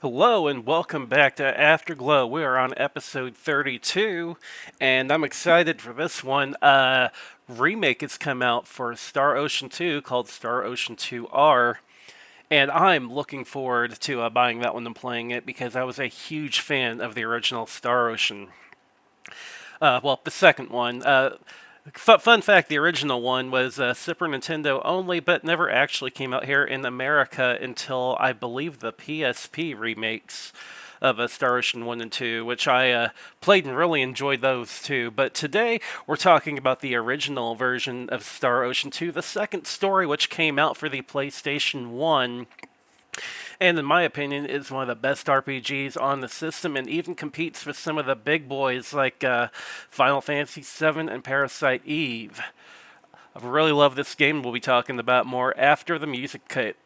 Hello and welcome back to Afterglow. We are on episode 32, and I'm excited for this one. Remake has come out for Star Ocean 2 called Star Ocean 2R, and I'm looking forward to buying that one and playing it because I was a huge fan of the original Star Ocean. The second one. Fun fact, the original one was Super Nintendo only, but never actually came out here in America until, I believe, the PSP remakes of Star Ocean 1 and 2, which I played and really enjoyed those too. But today, we're talking about the original version of Star Ocean 2, the second story, which came out for the PlayStation 1. And in my opinion, is one of the best RPGs on the system, and even competes with some of the big boys like Final Fantasy VII and Parasite Eve. I really love this game. We'll be talking about more after the music cut.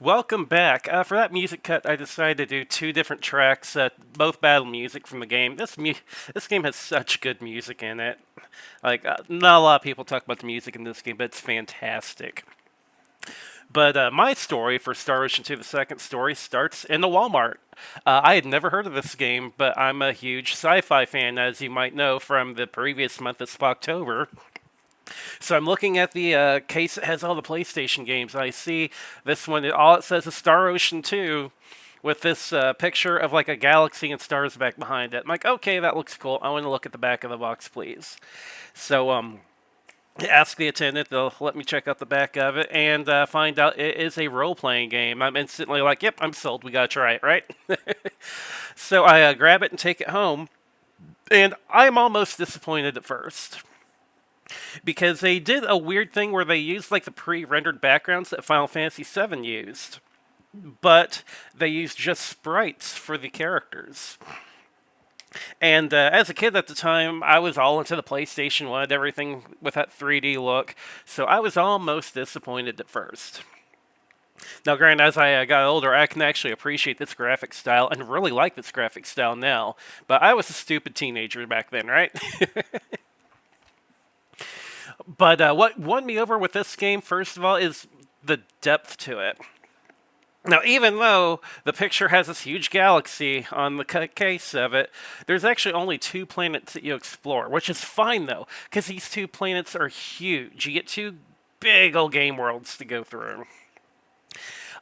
Welcome back. For that music cut, I decided to do two different tracks, both battle music from the game. This game has such good music in it. Not a lot of people talk about the music in this game, but it's fantastic. But my story for Star Ocean 2, the second story, starts in a Walmart. I had never heard of this game, but I'm a huge sci-fi fan, as you might know from the previous month of October. So I'm looking at the case that has all the PlayStation games. I see this one. All it says is Star Ocean 2 with this picture of like a galaxy and stars back behind it. I'm like, okay, that looks cool. I want to look at the back of the box, please. So Ask the attendant, they'll let me check out the back of it, and find out it is a role playing game. I'm instantly like, yep, I'm sold. We gotta try it, right? So I grab it and take it home, and I'm almost disappointed at first because they did a weird thing where they used like the pre-rendered backgrounds that Final Fantasy VII used, but they used just sprites for the characters. And as a kid at the time, I was all into the PlayStation, wanted everything with that 3D look, so I was almost disappointed at first. Now, granted, as I got older, I can actually appreciate this graphic style and really like this graphic style now, but I was a stupid teenager back then, right? But what won me over with this game, first of all, is the depth to it. Now, even though the picture has this huge galaxy on the case of it, there's actually only two planets that you explore, which is fine though, because these two planets are huge. You get two big old game worlds to go through.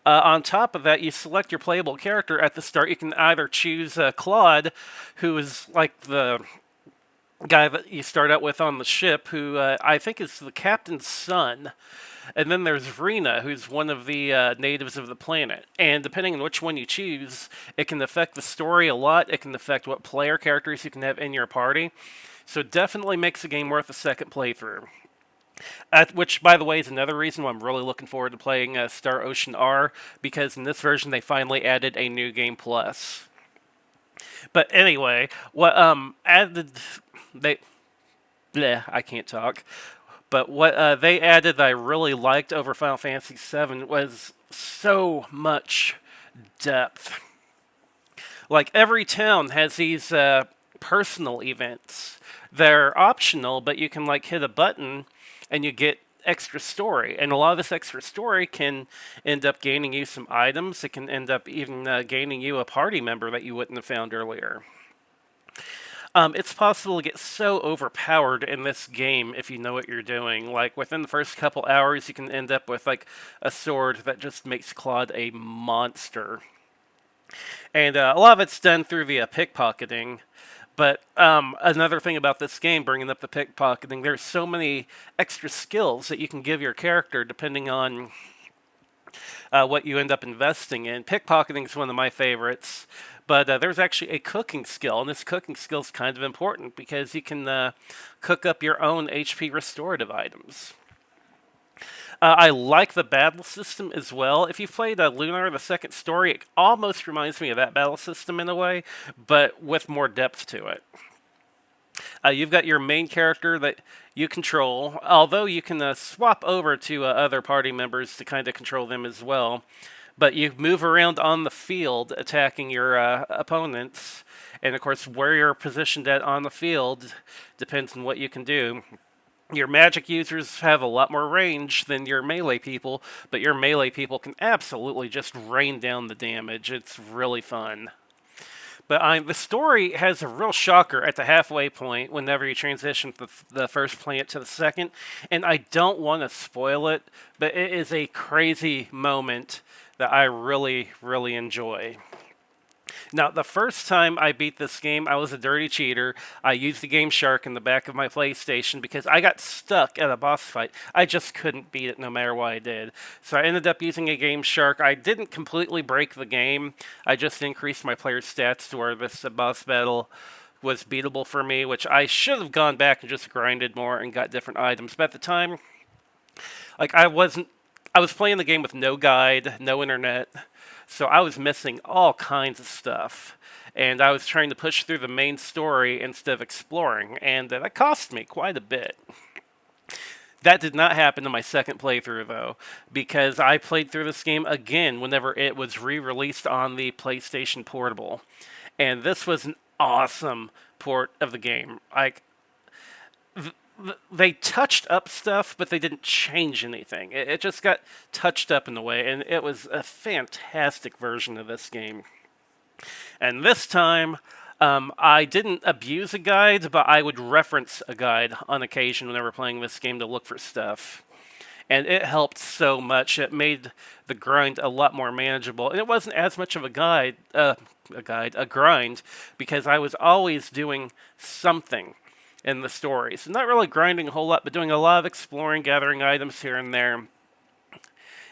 On top of that, you select your playable character at the start. You can either choose Claude, who is like the guy that you start out with on the ship, who I think is the captain's son. And then there's Rena, who's one of the natives of the planet. And depending on which one you choose, it can affect the story a lot. It can affect what player characters you can have in your party. So it definitely makes the game worth a second playthrough. Which, by the way, is another reason why I'm really looking forward to playing Star Ocean R, because in this version they finally added a new game plus. But anyway, what added they bleh, I can't talk. But what they added that I really liked over Final Fantasy VII was so much depth. Like every town has these personal events. They're optional, but you can like hit a button and you get extra story. And a lot of this extra story can end up gaining you some items. It can end up even gaining you a party member that you wouldn't have found earlier. It's possible to get so overpowered in this game if you know what you're doing. Like within the first couple hours, you can end up with like a sword that just makes Claude a monster. And a lot of it's done through the pickpocketing. But another thing about this game, bringing up the pickpocketing, there's so many extra skills that you can give your character depending on what you end up investing in. Pickpocketing is one of my favorites, but there's actually a cooking skill, and this cooking skill is kind of important because you can cook up your own HP restorative items. I like the battle system as well. If you've played Lunar, the second story, it almost reminds me of that battle system in a way, but with more depth to it. You've got your main character that you control, although you can swap over to other party members to kind of control them as well. But you move around on the field attacking your opponents, and of course, where you're positioned at on the field depends on what you can do. Your magic users have a lot more range than your melee people, but your melee people can absolutely just rain down the damage. It's really fun. But the story has a real shocker at the halfway point whenever you transition from the first planet to the second. And I don't want to spoil it, but it is a crazy moment that I really, really enjoy. Now, the first time I beat this game, I was a dirty cheater. I used the Game Shark in the back of my PlayStation because I got stuck at a boss fight. I just couldn't beat it no matter what I did. So I ended up using a Game Shark. I didn't completely break the game. I just increased my player stats to where this boss battle was beatable for me, which I should have gone back and just grinded more and got different items. But at the time, like I was playing the game with no guide, no internet. So I was missing all kinds of stuff. And I was trying to push through the main story instead of exploring. And that cost me quite a bit. That did not happen in my second playthrough, though, because I played through this game again whenever it was re-released on the PlayStation Portable. And this was an awesome port of the game. Like, they touched up stuff, but they didn't change anything. It just got touched up in a way, and it was a fantastic version of this game. And this time, I didn't abuse a guide, but I would reference a guide on occasion whenever playing this game to look for stuff. And it helped so much. It made the grind a lot more manageable. And it wasn't as much of a grind, because I was always doing something. in the story. So not really grinding a whole lot, but doing a lot of exploring, gathering items here and there.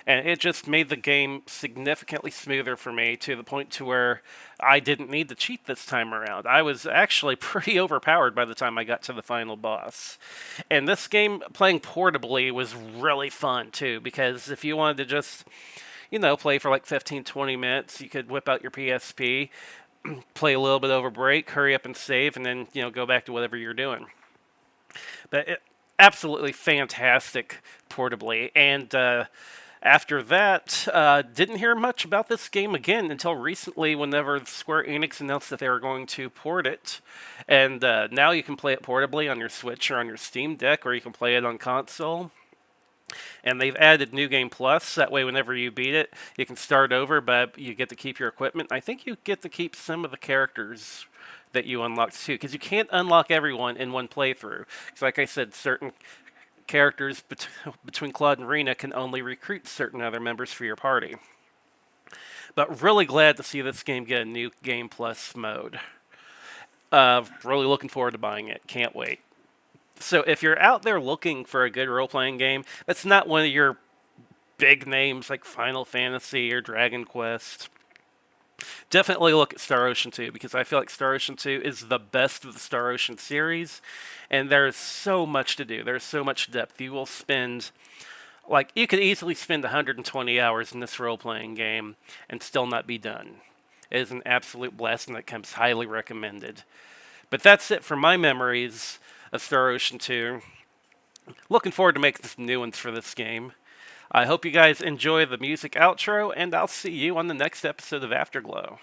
And it just made the game significantly smoother for me to the point to where I didn't need to cheat this time around. I was actually pretty overpowered by the time I got to the final boss. And this game playing portably was really fun too, because if you wanted to just, play for like 15, 20 minutes, you could whip out your PSP, play a little bit over break, hurry up and save, and then, go back to whatever you're doing. But absolutely fantastic portably. And after that, didn't hear much about this game again until recently, whenever Square Enix announced that they were going to port it. And now you can play it portably on your Switch or on your Steam Deck, or you can play it on console. And they've added New Game Plus. That way, whenever you beat it, you can start over, but you get to keep your equipment. I think you get to keep some of the characters that you unlocked too, because you can't unlock everyone in one playthrough. Because, like I said, certain characters between Claude and Rena can only recruit certain other members for your party. But really glad to see this game get a New Game Plus mode. Really looking forward to buying it. Can't wait. So if you're out there looking for a good role-playing game that's not one of your big names like Final Fantasy or Dragon Quest, definitely look at Star Ocean 2, because I feel like Star Ocean 2 is the best of the Star Ocean series, and there's so much to do. There's so much depth. You will spend, you could easily spend 120 hours in this role-playing game and still not be done. It is an absolute blast, and that comes highly recommended. But that's it for my memories of Star Ocean 2. Looking forward to making some new ones for this game. I hope you guys enjoy the music outro, and I'll see you on the next episode of Afterglow.